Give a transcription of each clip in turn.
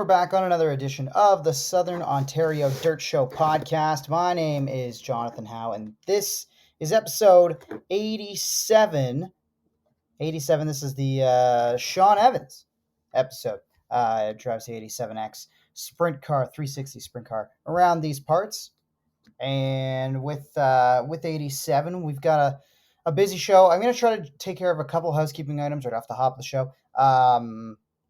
back on another edition of the Southern Ontario Dirt Show podcast. My name is Jonathon Howe, and this is episode 87. 87, this is the Sean Evans episode. Drives the 87X sprint car, 360 sprint car around these parts. And with 87, we've got a busy show. I'm going to try to take care of a couple housekeeping items right off the hop of the show.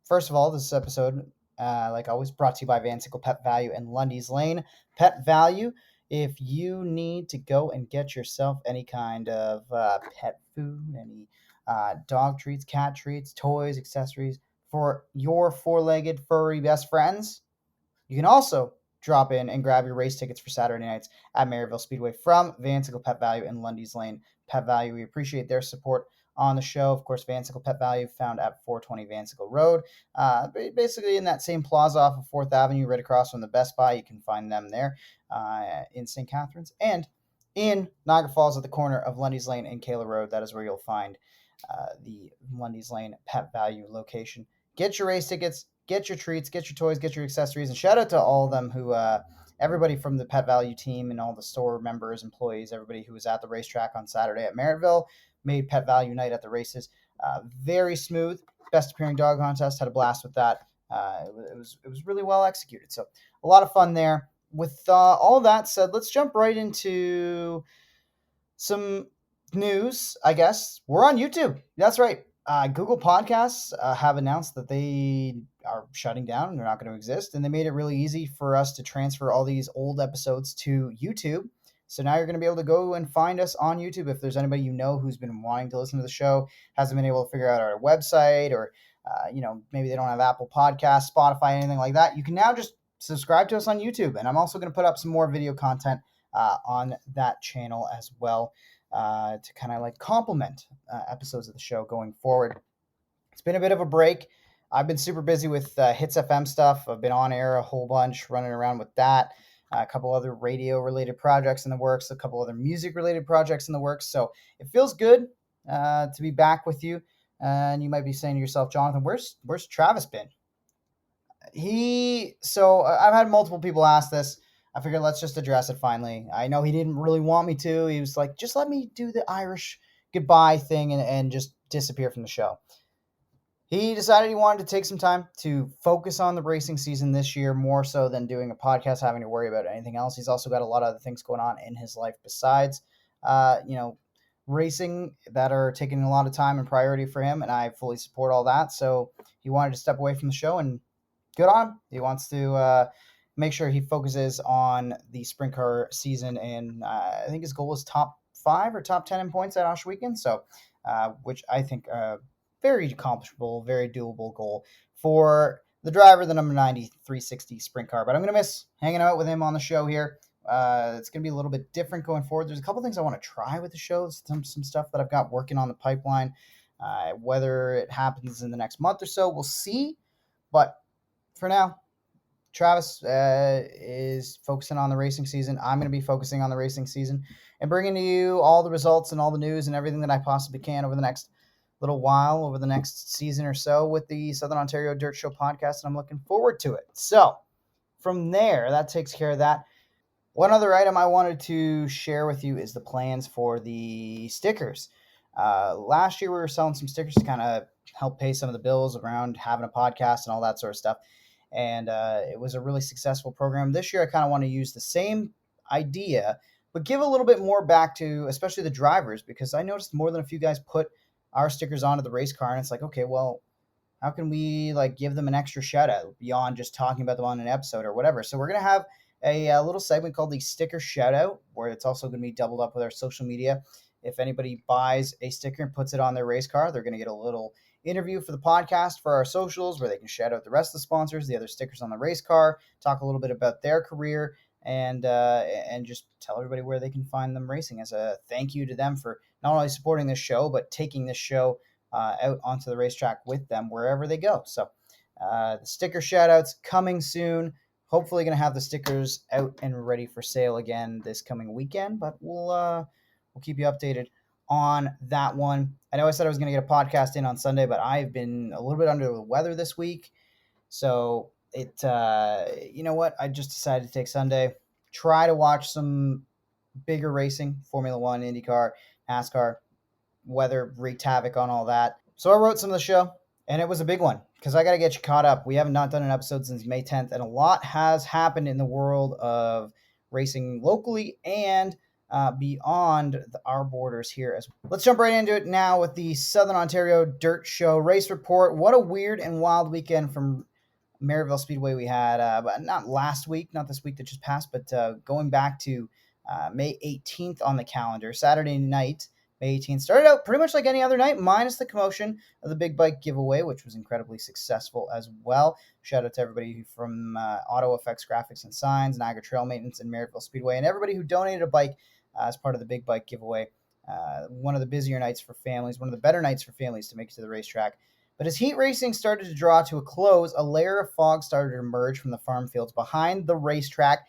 First of all, this episode, like always, brought to you by Van Sickle Pet Value and Lundy's Lane Pet Value. If you need to go and get yourself any kind of pet food, any dog treats, cat treats, toys, accessories for your four-legged furry best friends, you can also drop in and grab your race tickets for Saturday nights at Merrittville Speedway from Van Sickle Pet Value and Lundy's Lane Pet Value. We appreciate their support on the show. Of course, Van Sickle Pet Value found at 420 Van Sickle Road, basically in that same plaza off of 4th Avenue, right across from the Best Buy. You can find them there in St. Catharines, and in Niagara Falls at the corner of Lundy's Lane and Kayla Road. That is where you'll find the Lundy's Lane Pet Value location. Get your race tickets, get your treats, get your toys, get your accessories, and shout out to all of them who, everybody from the Pet Value team and all the store members, employees, everybody who was at the racetrack on Saturday at Merrittville, made Pet Value night at the races very smooth. Best appearing dog contest, had a blast with that. It was really well executed, so a lot of fun there. With all that said, let's jump right into some news, I guess. We're on YouTube. That's right. Google Podcasts have announced that they are shutting down. They're not going to exist. And they made it really easy for us to transfer all these old episodes to YouTube. So now you're going to be able to go and find us on YouTube. If there's anybody you know who's been wanting to listen to the show, hasn't been able to figure out our website, or maybe they don't have Apple Podcasts, Spotify, anything like that, you can now just subscribe to us on YouTube. And I'm also going to put up some more video content on that channel as well, to kind of like complement episodes of the show going forward. It's been a bit of a break. I've been super busy with Hits FM stuff. I've been on air a whole bunch, running around with that. A couple other radio-related projects in the works, a couple other music-related projects in the works. So it feels good to be back with you. And you might be saying to yourself, Jonathon, where's Travis been? So I've had multiple people ask this. I figured let's just address it finally. I know he didn't really want me to. He was like, just let me do the Irish goodbye thing and just disappear from the show. He decided he wanted to take some time to focus on the racing season this year, more so than doing a podcast, having to worry about anything else. He's also got a lot of other things going on in his life besides, racing that are taking a lot of time and priority for him, and I fully support all that. So he wanted to step away from the show, and good on him. He wants to make sure he focuses on the sprint car season, and I think his goal is top 5 or top 10 in points at Osh Weekend, so which I think very accomplishable, very doable goal for the driver, the number 90 360 sprint car. But I'm going to miss hanging out with him on the show here. It's going to be a little bit different going forward. There's a couple things I want to try with the show, some stuff that I've got working on the pipeline. Whether it happens in the next month or so, we'll see. But for now, Travis is focusing on the racing season. I'm going to be focusing on the racing season and bringing to you all the results and all the news and everything that I possibly can over the next little while, over the next season or so, with the Southern Ontario Dirt Show podcast, and I'm looking forward to it. So from there, that takes care of that. One other item I wanted to share with you is the plans for the stickers. Last year, we were selling some stickers to kind of help pay some of the bills around having a podcast and all that sort of stuff. And it was a really successful program. This year, I kind of want to use the same idea, but give a little bit more back to, especially the drivers, because I noticed more than a few guys put our stickers onto the race car, and it's like, okay, well, how can we like give them an extra shout out beyond just talking about them on an episode or whatever? So we're going to have a little segment called the sticker shout out, where it's also going to be doubled up with our social media. If anybody buys a sticker and puts it on their race car, they're going to get a little interview for the podcast for our socials, where they can shout out the rest of the sponsors, the other stickers on the race car, talk a little bit about their career, and just tell everybody where they can find them racing as a thank you to them for not only supporting this show, but taking this show out onto the racetrack with them wherever they go. So the sticker shout outs coming soon. Hopefully going to have the stickers out and ready for sale again this coming weekend, but we'll keep you updated on that one. I know I said I was going to get a podcast in on Sunday, but I've been a little bit under the weather this week. So You know what? I just decided to take Sunday, try to watch some bigger racing, Formula One, IndyCar, NASCAR, weather wreaked havoc on all that. So I wrote some of the show, and it was a big one because I got to get you caught up. We haven't not done an episode since May 10th, and a lot has happened in the world of racing locally and beyond our borders here as well. Let's jump right into it now with the Southern Ontario Dirt Show race report. What a weird and wild weekend from Merrittville Speedway we had, but not last week, not this week that just passed, but going back to May 18th on the calendar, Saturday night, May 18th. Started out pretty much like any other night, minus the commotion of the big bike giveaway, which was incredibly successful as well. Shout out to everybody from Auto Effects Graphics and Signs, Niagara Trail Maintenance, and Merrittville Speedway, and everybody who donated a bike as part of the big bike giveaway. One of the busier nights for families, one of the better nights for families to make it to the racetrack. But as heat racing started to draw to a close, a layer of fog started to emerge from the farm fields behind the racetrack.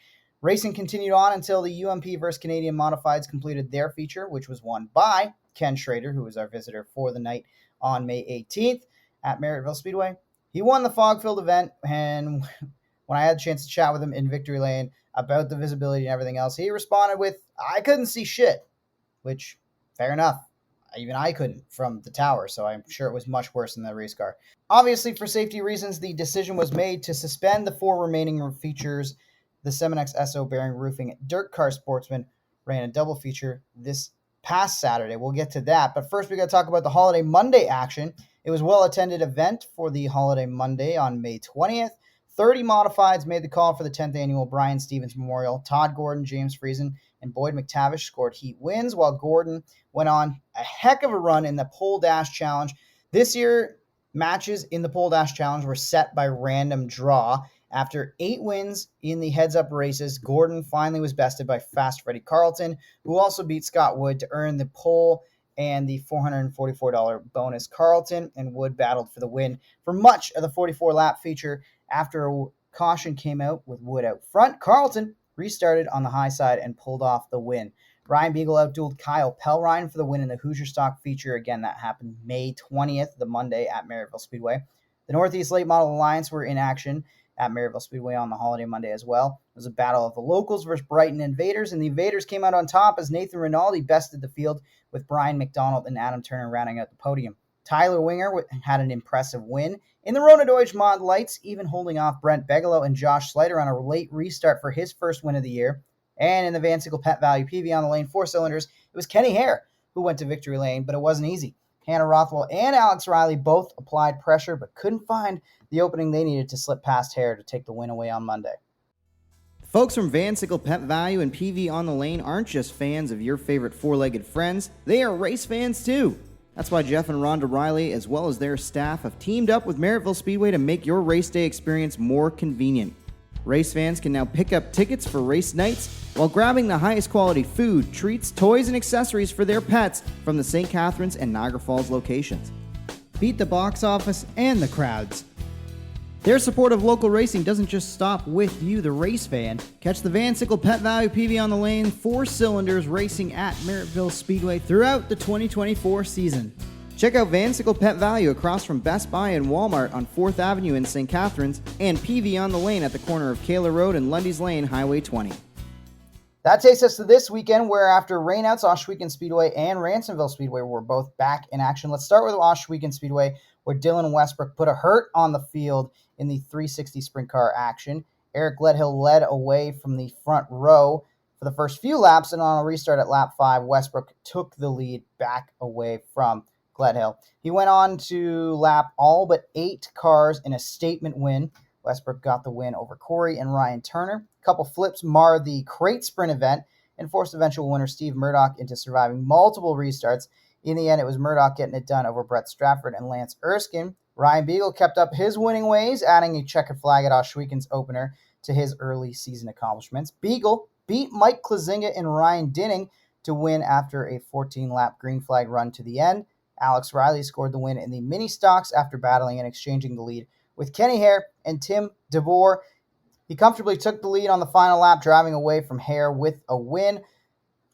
Racing continued on until the UMP vs. Canadian Modifieds completed their feature, which was won by Ken Schrader, who was our visitor for the night on May 18th at Merrittville Speedway. He won the fog-filled event, and when I had a chance to chat with him in Victory Lane about the visibility and everything else, he responded with, "I couldn't see shit," which, fair enough. Even I couldn't from the tower, so I'm sure it was much worse than the race car. Obviously, for safety reasons, the decision was made to suspend the 4 remaining features. The Seminex SO Bearing Roofing Dirt Car Sportsman ran a double feature this past Saturday. We'll get to that, but first we got to talk about the Holiday Monday action. It was a well-attended event for the Holiday Monday on May 20th. 30 modifieds made the call for the 10th annual Brian Stevens Memorial. Todd Gordon, James Friesen, and Boyd McTavish scored heat wins, while Gordon went on a heck of a run in the Pole Dash Challenge. This year, matches in the Pole Dash Challenge were set by random draw. After 8 wins in the heads-up races, Gordon finally was bested by Fast Freddie Carlton, who also beat Scott Wood to earn the pole and the $444 bonus. Carlton and Wood battled for the win for much of the 44-lap feature. After a caution came out with Wood out front, Carlton restarted on the high side and pulled off the win. Ryan Beagle outdueled Kyle Pellrine for the win in the Hoosier Stock feature. Again, that happened May 20th, the Monday at Merrittville Speedway. The Northeast Late Model Alliance were in action at Merrittville Speedway on the Holiday Monday as well. It was a battle of the locals versus Brighton Invaders, and the Invaders came out on top as Nathan Rinaldi bested the field with Brian McDonald and Adam Turner rounding out the podium. Tyler Winger had an impressive win in the Rona Deutsch Mod Lights, even holding off Brent Begelow and Josh Slater on a late restart for his first win of the year. And in the Van Sickle Pet Value PV on the lane 4 cylinders, it was Kenny Hare who went to victory lane, but it wasn't easy. Hannah Rothwell and Alex Riley both applied pressure, but couldn't find the opening they needed to slip past Hare to take the win away on Monday. Folks from Van Sickle Pet Value and PV on the Lane aren't just fans of your favorite four-legged friends, they are race fans too. That's why Jeff and Rhonda Riley, as well as their staff, have teamed up with Merrittville Speedway to make your race day experience more convenient. Race fans can now pick up tickets for race nights while grabbing the highest quality food, treats, toys, and accessories for their pets from the St. Catharines and Niagara Falls locations. Beat the box office and the crowds. Their support of local racing doesn't just stop with you, the race fan. Catch the Van Sickle Pet Value PV on the Lane 4 cylinders racing at Merrittville Speedway throughout the 2024 season. Check out Van Sickle Pet Value across from Best Buy and Walmart on 4th Avenue in St. Catharines, and PV on the Lane at the corner of Kayla Road and Lundy's Lane, Highway 20. That takes us to this weekend, where after rainouts, Ohsweken Speedway and Ransomville Speedway were both back in action. Let's start with Ohsweken Speedway, where Dylan Westbrook put a hurt on the field in the 360 sprint car action. Eric Gledhill led away from the front row for the first few laps, and on a restart at lap 5, Westbrook took the lead back away from Gledhill. He went on to lap all but 8 cars in a statement win. Westbrook got the win over Corey and Ryan Turner. A couple flips marred the crate sprint event and forced eventual winner Steve Murdoch into surviving multiple restarts. In the end, it was Murdoch getting it done over Brett Strafford and Lance Erskine. Ryan Beagle kept up his winning ways, adding a checkered flag at Ohsweken's opener to his early season accomplishments. Beagle beat Mike Klazinga and Ryan Dinning to win after a 14-lap green flag run to the end. Alex Riley scored the win in the mini stocks after battling and exchanging the lead with Kenny Hare and Tim DeBoer. He comfortably took the lead on the final lap, driving away from Hare with a win.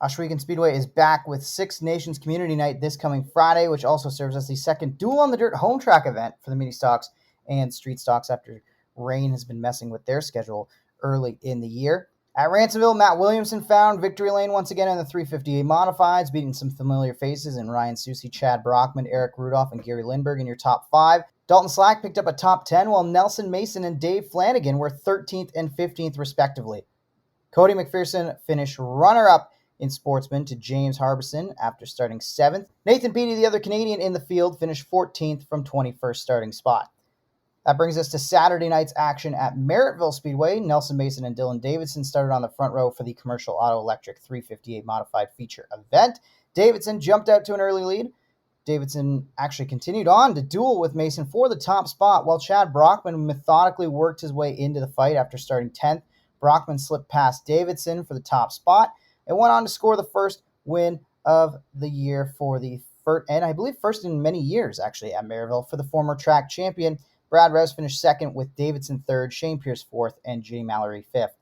Ohsweken Speedway is back with Six Nations Community Night this coming Friday, which also serves as the second Duel on the Dirt home track event for the mini stocks and street stocks after rain has been messing with their schedule early in the year. At Ransomville, Matt Williamson found victory lane once again in the 358 Modifieds, beating some familiar faces in Ryan Susi, Chad Brockman, Eric Rudolph, and Gary Lindbergh in your top 5. Dalton Slack picked up a top 10, while Nelson Mason and Dave Flanagan were 13th and 15th respectively. Cody McPherson finished runner-up in Sportsman to James Harbison after starting 7th. Nathan Beattie, the other Canadian in the field, finished 14th from 21st starting spot. That brings us to Saturday night's action at Merrittville Speedway. Nelson Mason and Dylan Davidson started on the front row for the Commercial Auto Electric 358 Modified Feature event. Davidson jumped out to an early lead. Davidson actually continued on to duel with Mason for the top spot, while Chad Brockman methodically worked his way into the fight after starting 10th. Brockman slipped past Davidson for the top spot and went on to score the first win of the year for the first, and I believe first in many years actually at Merrittville, for the former track champion. Brad Rouse finished second with Davidson third, Shane Pierce fourth, and Jay Mallory fifth.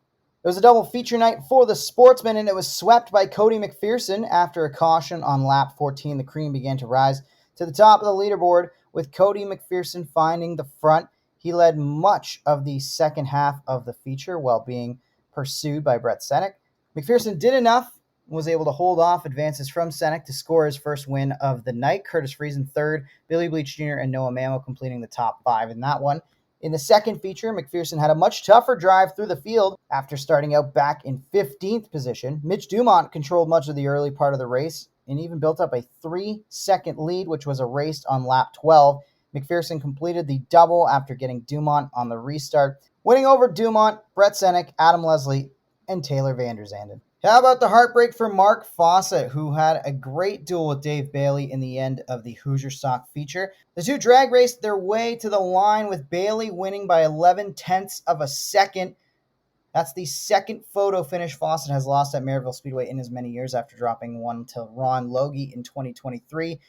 It was a double feature night for the Sportsman, and it was swept by Cody McPherson. After a caution on lap 14, the cream began to rise to the top of the leaderboard, with Cody McPherson finding the front. He led much of the second half of the feature while being pursued by Brett Senek. McPherson did enough, was able to hold off advances from Senek to score his first win of the night. Curtis Friesen third, Billy Bleach Jr. and Noah Mamo completing the top 5 in that one. In the second feature, McPherson had a much tougher drive through the field after starting out back in 15th position. Mitch Dumont controlled much of the early part of the race and even built up a 3-second lead, which was erased on lap 12. McPherson completed the double after getting Dumont on the restart, winning over Dumont, Brett Senek, Adam Leslie, and Taylor Van Der Zanden. How about the heartbreak for Mark Fawcett, who had a great duel with Dave Bailey in the end of the Hoosier Stock feature? The two drag raced their way to the line, with Bailey winning by 11/10 of a second. That's the second photo finish Fawcett has lost at Merrittville Speedway in as many years, after dropping one to Ron Logie in 2023.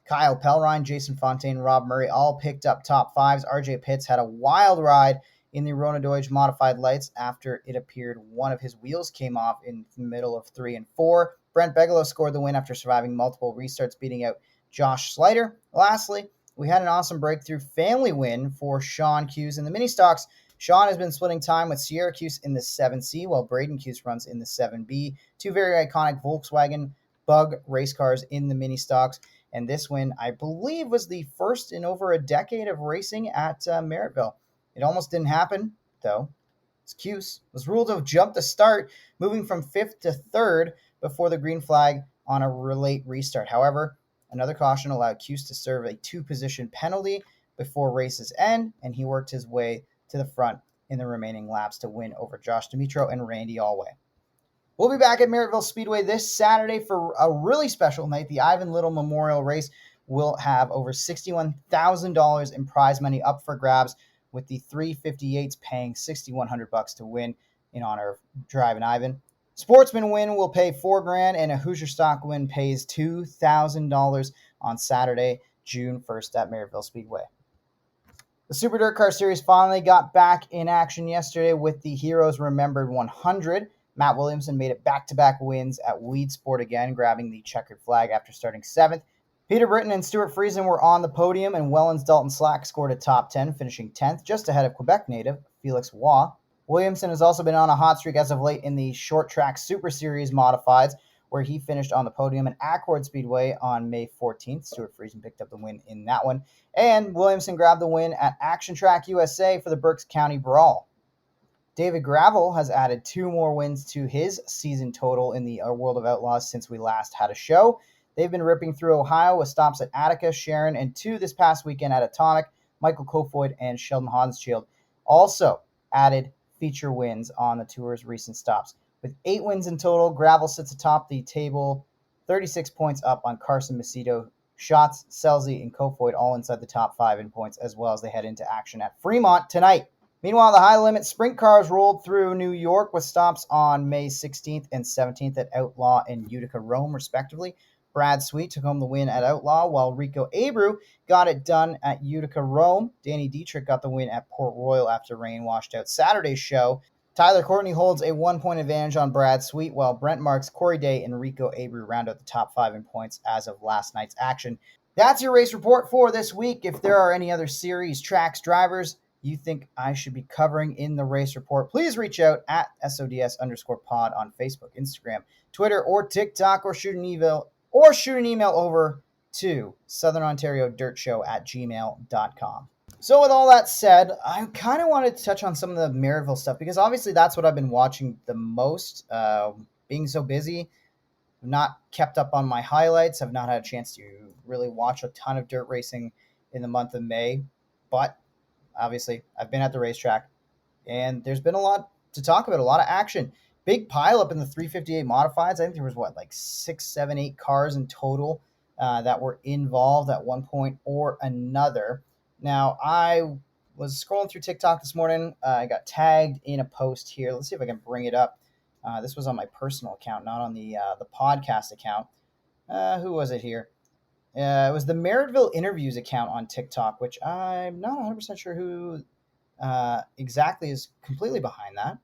Kyle Pelrine, Jason Fontaine, Rob Murray all picked up top 5s. RJ Pitts had a wild ride in the Rona Deutsch Modified Lights after it appeared one of his wheels came off in the middle of 3 and 4. Brent Bigelow scored the win after surviving multiple restarts, beating out Josh Slider. Lastly, we had an awesome breakthrough family win for Sean Cuse in the mini stocks. Sean has been splitting time with Sierra Cuse in the 7C, while Braden Cuse runs in the 7B. Two very iconic Volkswagen Bug race cars in the mini stocks. And this win, I believe, was the first in over a decade of racing at Merrittville. It almost didn't happen, though. Cuse was ruled to have jumped the start, moving from 5th to 3rd before the green flag on a late restart. However, another caution allowed Cuse to serve a 2-position penalty before race's end, and he worked his way to the front in the remaining laps to win over Josh Dimitro and Randy Allway. We'll be back at Merrittville Speedway this Saturday for a really special night. The Ivan Little Memorial Race will have over $61,000 in prize money up for grabs, with the 358s paying $6,100 to win in honor of Driving Ivan. Sportsman win will pay $4,000, and a Hoosier Stock win pays $2,000 on Saturday, June 1st at Merrittville Speedway. The Super Dirt Car Series finally got back in action yesterday with the Heroes Remembered 100. Matt Williamson made it back-to-back wins at Weed Sport again, grabbing the checkered flag after starting 7th. Peter Britton and Stuart Friesen were on the podium, and Welland's Dalton Slack scored a top 10, finishing 10th, just ahead of Quebec native Felix Waugh. Williamson has also been on a hot streak as of late in the Short Track Super Series Modifieds, where he finished on the podium at Accord Speedway on May 14th. Stuart Friesen picked up the win in that one. And Williamson grabbed the win at Action Track USA for the Berks County Brawl. David Gravel has added 2 more wins to his season total in the World of Outlaws since we last had a show. They've been ripping through Ohio with stops at Attica, Sharon, and 2 this past weekend at Atomic. Michael Kofoid and Sheldon Hanschild also added feature wins on the tour's recent stops. With 8 wins in total, Gravel sits atop the table, 36 points up on Carson Macedo, Schatz, Selzy, and Kofoid all inside the top 5 in points, as well as they head into action at Fremont tonight. Meanwhile, the high-limit sprint cars rolled through New York with stops on May 16th and 17th at Outlaw and Utica Rome, respectively. Brad Sweet took home the win at Outlaw, while Rico Abreu got it done at Utica Rome. Danny Dietrich got the win at Port Royal after rain washed out Saturday's show. Tyler Courtney holds a 1-point advantage on Brad Sweet, while Brent Marks, Corey Day, and Rico Abreu round out the top 5 in points as of last night's action. That's your race report for this week. If there are any other series, tracks, drivers, you think I should be covering in the race report, please reach out at SODS_pod on Facebook, Instagram, Twitter, or TikTok, or shoot an email over to southernontariodirtshow@gmail.com. So with all that said, I kind of wanted to touch on some of the Merrittville stuff because obviously that's what I've been watching the most. Being so busy, I've not kept up on my highlights. I've not had a chance to really watch a ton of dirt racing in the month of May, but obviously I've been at the racetrack and there's been a lot to talk about, a lot of action. Big pile up in the 358 modifieds. I think there was like 6, 7, 8 cars in total that were involved at one point or another. Now, I was scrolling through TikTok this morning. I got tagged in a post here. Let's see if I can bring it up. This was on my personal account, not on the podcast account. Who was it here? It was the Merrittville Interviews account on TikTok, which I'm not 100% sure who exactly is completely behind that.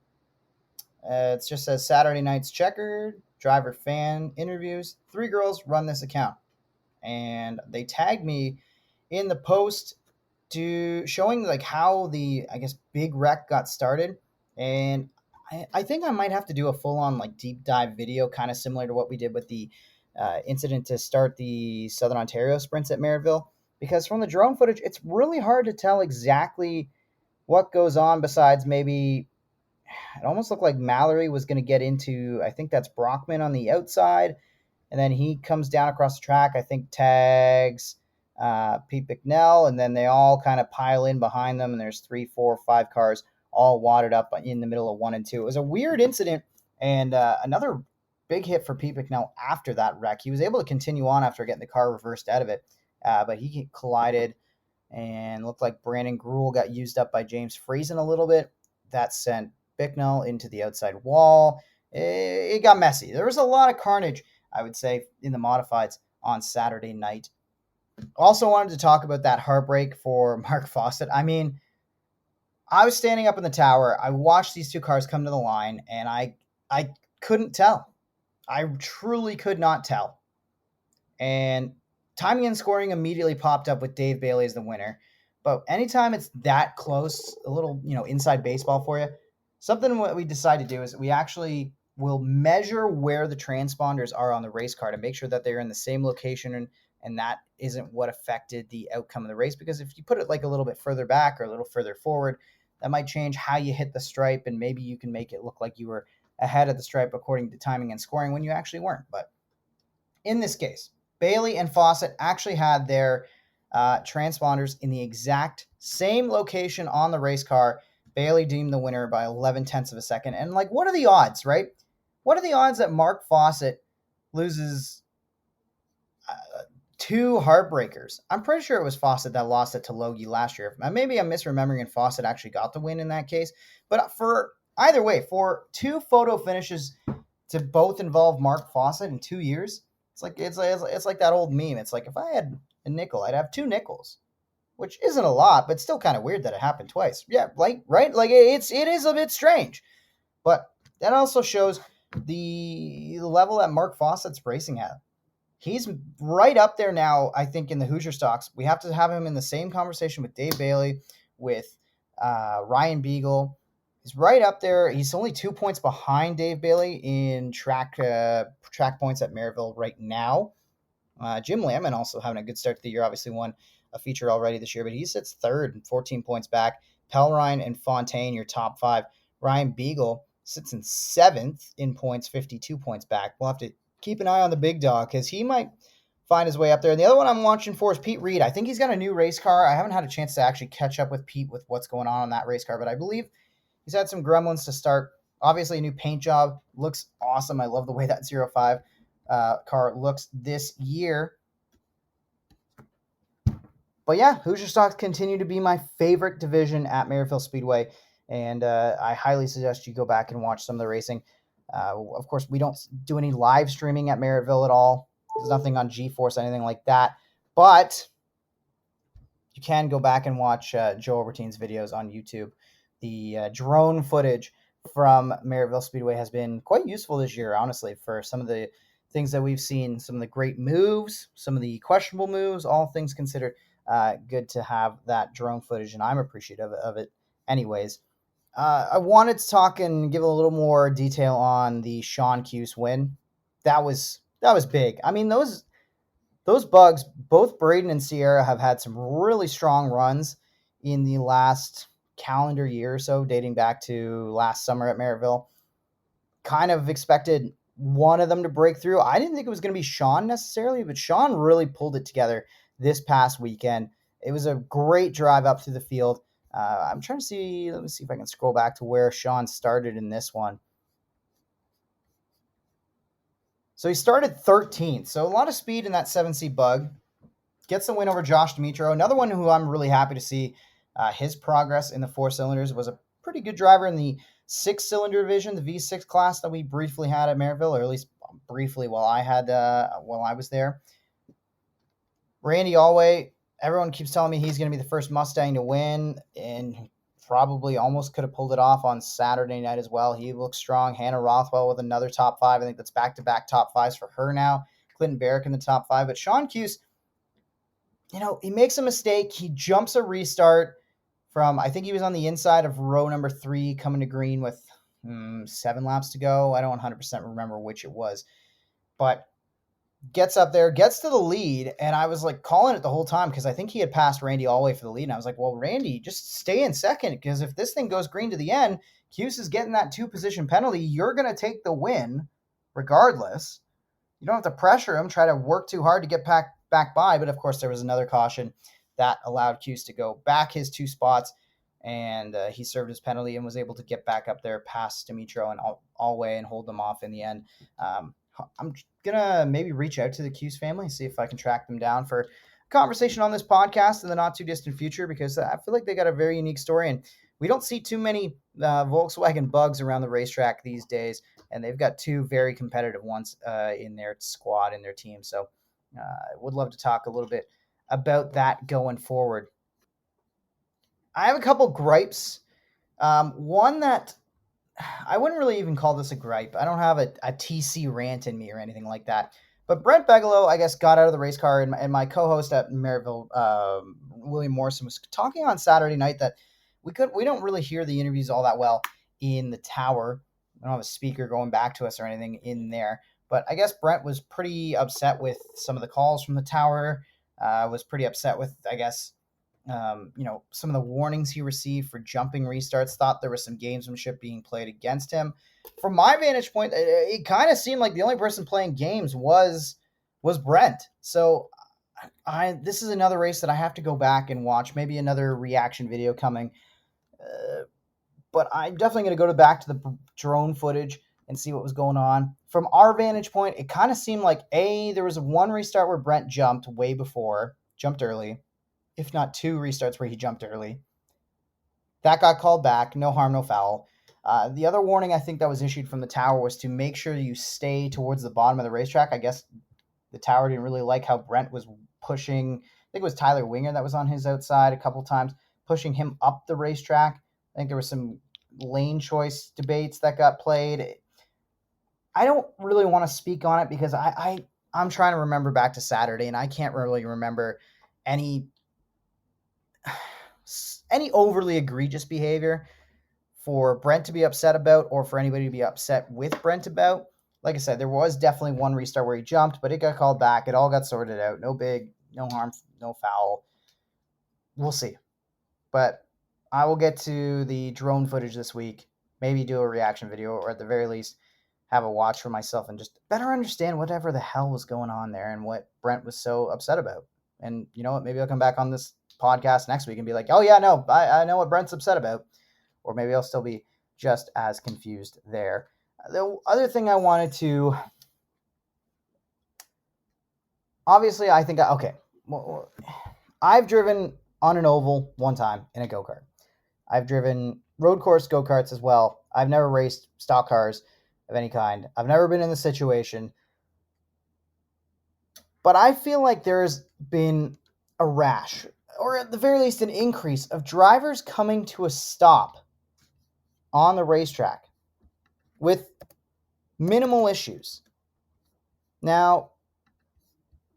It just says Saturday Night's Checkered, driver fan interviews. 3 girls run this account. And they tagged me in the post to showing like how the, I guess, big wreck got started. And I think I might have to do a full-on like deep dive video, kind of similar to what we did with the incident to start the Southern Ontario sprints at Merrittville. Because from the drone footage, it's really hard to tell exactly what goes on besides maybe it almost looked like Mallory was going to get into, I think that's Brockman on the outside. And then he comes down across the track, I think tags Pete Bicknell, and then they all kind of pile in behind them. And there's 3, 4, 5 cars all wadded up in the middle of 1 and 2. It was a weird incident and another big hit for Pete Bicknell after that wreck. He was able to continue on after getting the car reversed out of it, but he collided and looked like Brandon Gruel got used up by James Friesen a little bit. That sent Bicknell into the outside wall. It got messy. There was a lot of carnage, I would say, in the modifieds on Saturday night. Also wanted to talk about that heartbreak for Mark Fawcett. I mean, I was standing up in the tower. I watched these 2 cars come to the line, and I couldn't tell. I truly could not tell. And timing and scoring immediately popped up with Dave Bailey as the winner. But anytime it's that close, a little, inside baseball for you, something what we decide to do is we actually will measure where the transponders are on the race car to make sure that they're in the same location and that isn't what affected the outcome of the race. Because if you put it like a little bit further back or a little further forward, that might change how you hit the stripe and maybe you can make it look like you were ahead of the stripe according to timing and scoring when you actually weren't. But in this case, Bailey and Fawcett actually had their transponders in the exact same location on the race car. Bailey deemed the winner by 11/10 of a second. And what are the odds, right? What are the odds that Mark Fawcett loses 2 heartbreakers? I'm pretty sure it was Fawcett that lost it to Logie last year. Maybe I'm misremembering and Fawcett actually got the win in that case. But for either way, for 2 photo finishes to both involve Mark Fawcett in 2 years, it's like that old meme. It's like if I had a nickel, I'd have 2 nickels, which isn't a lot, but still kind of weird that it happened twice. Yeah, right? It is a bit strange. But that also shows the level that Mark Fawcett's racing at. He's right up there now, I think, in the Hoosier stocks. We have to have him in the same conversation with Dave Bailey, with Ryan Beagle. He's right up there. He's only 2 points behind Dave Bailey in track points at Merrittville right now. Jim Lamon also having a good start to the year. Obviously won a feature already this year, but he sits 3rd and 14 points back. Pelrine and Fontaine, your top 5. Ryan Beagle sits in 7th in points, 52 points back. We'll have to keep an eye on the big dog because he might find his way up there. And the other one I'm watching for is Pete Reed. I think he's got a new race car. I haven't had a chance to actually catch up with Pete with what's going on that race car, but I believe he's had some gremlins to start. Obviously, a new paint job. Looks awesome. I love the way that 05 car looks this year. But yeah, Hoosier stocks continue to be my favorite division at Merrittville Speedway, and I highly suggest you go back and watch some of the racing. Of course, we don't do any live streaming at Merrittville at all. There's nothing on GeForce, anything like that. But you can go back and watch Joe Albertine's videos on YouTube. The drone footage from Merrittville Speedway has been quite useful this year, honestly, for some of the things that we've seen, some of the great moves, some of the questionable moves, all things considered. good to have that drone footage, and I'm appreciative of it anyways. I wanted to talk and give a little more detail on the Sean Cuse win. That was big. I mean, those bugs, both Braden and Sierra have had some really strong runs in the last calendar year or so, dating back to last summer at Merrittville. Kind of expected one of them to break through. I didn't think it was going to be Sean necessarily, but Sean really pulled it together this past weekend. It was a great drive up through the field. I'm trying to see. Let me see if I can scroll back to where Sean started in this one. So he started 13th. So a lot of speed in that 7C bug. Gets the win over Josh Dimitro. Another one who I'm really happy to see his progress in the 4 cylinders. Was a pretty good driver in the 6-cylinder division, the V6 class that we briefly had at Merrittville, or at least briefly while I was there. Randy Alway, everyone keeps telling me he's going to be the first Mustang to win, and probably almost could have pulled it off on Saturday night as well. He looks strong. Hannah Rothwell with another top 5. I think that's back-to-back top 5s for her now. Clinton Barrick in the top 5. But Sean Cuse, he makes a mistake. He jumps a restart from, I think he was on the inside of row number 3 coming to green with 7 laps to go. I don't 100% remember which it was. But gets up there, gets to the lead, and I was like calling it the whole time because I think he had passed Randy all the way for the lead. And I was like, well, Randy, just stay in second, because if this thing goes green to the end, Cuse is getting that 2-position penalty. You're going to take the win regardless. You don't have to pressure him, try to work too hard to get back by. But of course, there was another caution that allowed Cuse to go back his 2 spots, and he served his penalty and was able to get back up there past Dimitro and Alway and hold them off in the end. I'm going to maybe reach out to the Cuse family and see if I can track them down for a conversation on this podcast in the not too distant future, because I feel like they got a very unique story, and we don't see too many Volkswagen bugs around the racetrack these days, and they've got 2 very competitive ones in their squad, in their team. So I would love to talk a little bit about that going forward. I have a couple gripes. One that I wouldn't really even call this a gripe. I don't have a TC rant in me or anything like that. But Brent Bigelow, I guess, got out of the race car, and my co-host at Merrittville, William Morrison, was talking on Saturday night that we don't really hear the interviews all that well in the tower. I don't have a speaker going back to us or anything in there. But I guess Brent was pretty upset with some of the calls from the tower. Was pretty upset with, I guess, some of the warnings he received for jumping restarts. Thought there was some gamesmanship being played against him. From my vantage point, it kind of seemed like the only person playing games was Brent. So this is another race that I have to go back and watch. Maybe another reaction video coming. But I'm definitely going to go back to the drone footage and see what was going on. From our vantage point, it kind of seemed like, there was one restart where Brent jumped early, if not 2 restarts where he jumped early. That got called back. No harm, no foul. The other warning I think that was issued from the tower was to make sure you stay towards the bottom of the racetrack. I guess the tower didn't really like how Brent was pushing. I think it was Tyler Winger that was on his outside a couple times, pushing him up the racetrack. I think there was some lane choice debates that got played. I don't really want to speak on it because I'm trying to remember back to Saturday, and I can't really remember any overly egregious behavior for Brent to be upset about, or for anybody to be upset with Brent about. Like I said, there was definitely one restart where he jumped, but it got called back. It all got sorted out. No harm, no foul. We'll see. But I will get to the drone footage this week, maybe do a reaction video, or at the very least have a watch for myself and just better understand whatever the hell was going on there and what Brent was so upset about. And you know what? Maybe I'll come back on this podcast next week and be like, oh yeah, no, I know what Brent's upset about. Or maybe I'll still be just as confused there. The other thing I wanted to, obviously, I think, well, I've driven on an oval one time in a go-kart. I've driven road course go-karts as well. I've never raced stock cars of any kind. I've never been in the situation. But I feel like there's been a rash, or at the very least an increase, of drivers coming to a stop on the racetrack with minimal issues. Now,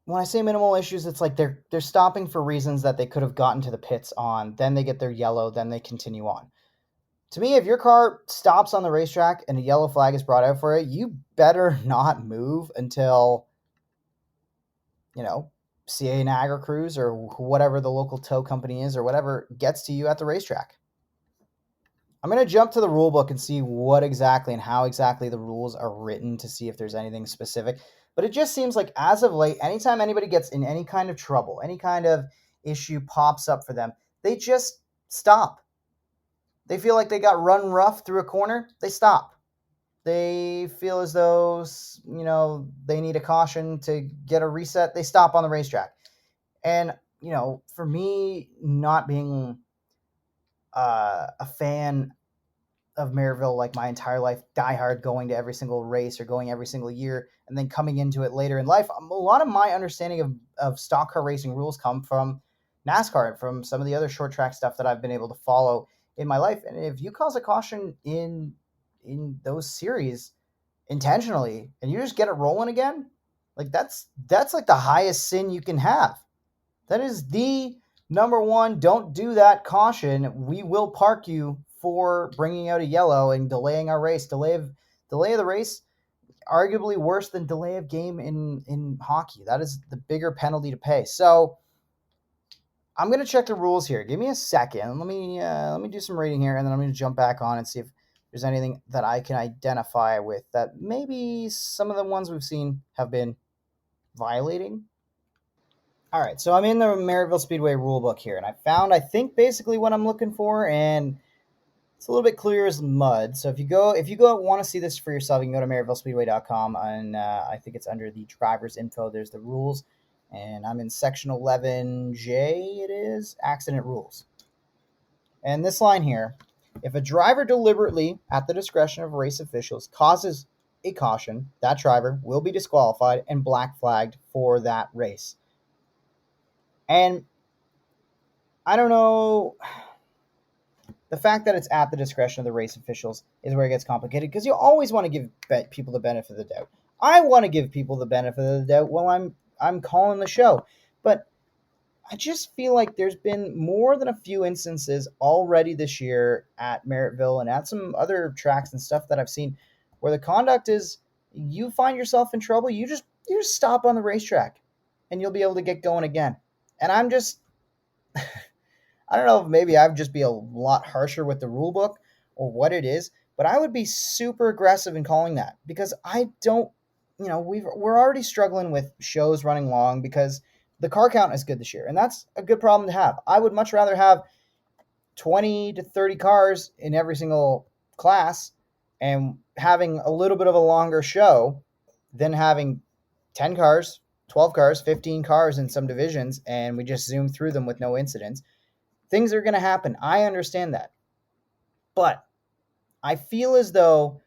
when I say minimal issues, it's like they're stopping for reasons that they could have gotten to the pits on. Then they get their yellow, then they continue on. To me, if your car stops on the racetrack and a yellow flag is brought out for it, you better not move until, you know, CA Niagara Cruise or whatever the local tow company is or whatever gets to you at the racetrack. I'm going to jump to the rule book and see what exactly and how exactly the rules are written to see if there's anything specific. But it just seems like as of late, anytime anybody gets in any kind of trouble, any kind of issue pops up for them, they just stop. They feel like they got run rough through a corner, they stop. They feel as though, they need a caution to get a reset, they stop on the racetrack. And, for me, not being a fan of Merrittville like my entire life, diehard, going to every single race or going every single year, and then coming into it later in life, a lot of my understanding of stock car racing rules come from NASCAR and from some of the other short track stuff that I've been able to follow in my life. And if you cause a caution in those series intentionally and you just get it rolling again, like that's like the highest sin you can have. That is the number one, don't do that caution. We will park you for bringing out a yellow and delaying our race. Delay of the race, arguably worse than delay of game in hockey. That is the bigger penalty to pay. So I'm going to check the rules here. Give me a second. Let me do some reading here, and then I'm going to jump back on and see if there's anything that I can identify with that maybe some of the ones we've seen have been violating. All right, so I'm in the Merrittville Speedway rulebook here, and I think, basically what I'm looking for, and it's a little bit clear as mud. So if you go want to see this for yourself, you can go to merrittvillespeedway.com, and I think it's under the driver's info. There's the rules, and I'm in section 11J. It is accident rules, and this line here: if a driver deliberately, at the discretion of race officials, causes a caution, that driver will be disqualified and black flagged for that race. And I don't know. The fact that it's at the discretion of the race officials is where it gets complicated, because you always want to give people the benefit of the doubt. I want to give people the benefit of the doubt while I'm calling the show, but I just feel like there's been more than a few instances already this year at Merrittville and at some other tracks and stuff that I've seen where the conduct is, you find yourself in trouble, you just stop on the racetrack and you'll be able to get going again. And I'm just I don't know if maybe I'd just be a lot harsher with the rule book or what it is, but I would be super aggressive in calling that, because I don't, we're already struggling with shows running long because the car count is good this year, and that's a good problem to have. I would much rather have 20 to 30 cars in every single class and having a little bit of a longer show than having 10 cars, 12 cars, 15 cars in some divisions, and we just zoom through them with no incidents. Things are going to happen. I understand that. But I feel as though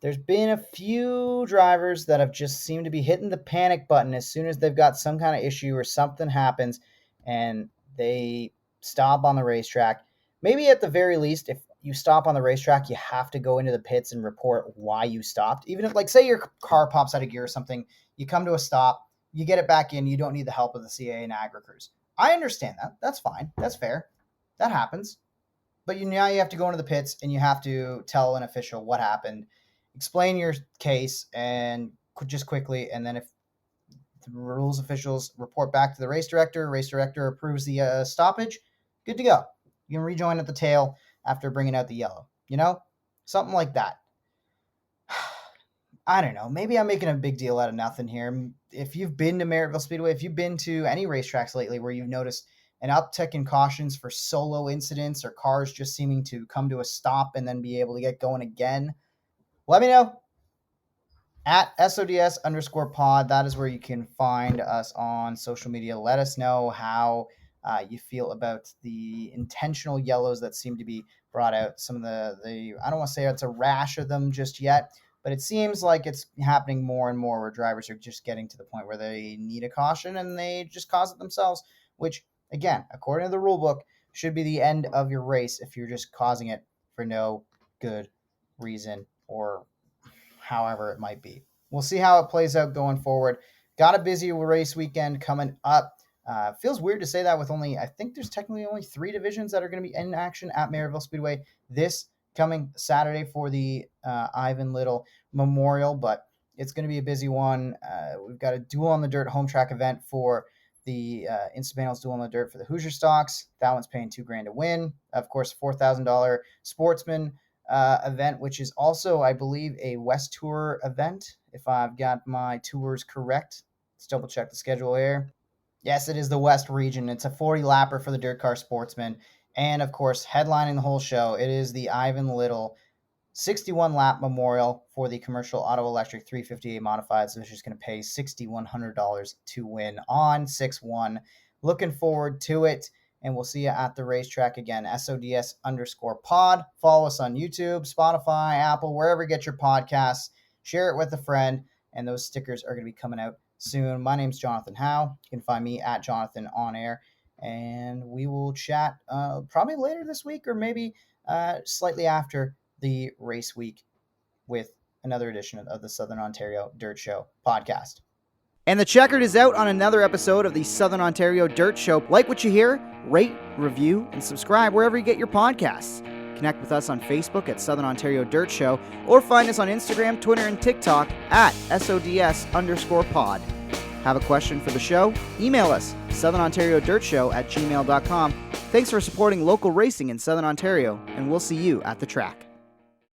there's been a few drivers that have just seemed to be hitting the panic button as soon as they've got some kind of issue or something happens and they stop on the racetrack. Maybe at the very least, if you stop on the racetrack, you have to go into the pits and report why you stopped. Even if, like, say your car pops out of gear or something, you come to a stop, you get it back in, you don't need the help of the CA Niagara Cruise. I understand that. That's fine. That's fair. That happens. But now you have to go into the pits and you have to tell an official what happened, explain your case, and just quickly. And then if the rules officials report back to the race director approves the stoppage, good to go. You can rejoin at the tail after bringing out the yellow. Something like that. I don't know. Maybe I'm making a big deal out of nothing here. If you've been to Merrittville Speedway, if you've been to any racetracks lately where you've noticed an uptick in cautions for solo incidents or cars just seeming to come to a stop and then be able to get going again, let me know. At SODS_pod, that is where you can find us on social media. Let us know how you feel about the intentional yellows that seem to be brought out. Some of the I don't want to say it's a rash of them just yet, but it seems like it's happening more and more where drivers are just getting to the point where they need a caution and they just cause it themselves, which, again, according to the rule book, should be the end of your race if you're just causing it for no good reason or however it might be. We'll see how it plays out going forward. got a busy race weekend coming up. Feels weird to say that with I think there's technically only 3 divisions that are going to be in action at Merrittville Speedway this coming Saturday for the Ivan Little Memorial, but it's going to be a busy one. We've got a duel on the dirt home track event for the Instabanels duel on the dirt for the Hoosier Stocks. That one's paying $2,000 to win. Of course, $4,000 Sportsman event, which is also, I believe, a West Tour event, if I've got my tours correct. Let's double check the schedule here. Yes, it is the West region. It's a 40 lapper for the Dirt Car Sportsman. And of course, headlining the whole show, it is the Ivan Little 61 lap memorial for the commercial auto electric 358 modified. So it's just going to pay $6,100 to win on 6-1. Looking forward to it. And we'll see you at the racetrack again. SODS_pod. Follow us on YouTube, Spotify, Apple, wherever you get your podcasts. Share it with a friend. And those stickers are going to be coming out soon. My name's Jonathon Howe. You can find me at Jonathon on air. And we will chat probably later this week or maybe slightly after the race week with another edition of the Southern Ontario Dirt Show podcast. And the checkered is out on another episode of the Southern Ontario Dirt Show. Like what you hear, rate, review, and subscribe wherever you get your podcasts. Connect with us on Facebook at Southern Ontario Dirt Show or find us on Instagram, Twitter, and TikTok at SODS_pod. Have a question for the show? Email us, southernontariodirtshow@gmail.com. Thanks for supporting local racing in Southern Ontario, and we'll see you at the track.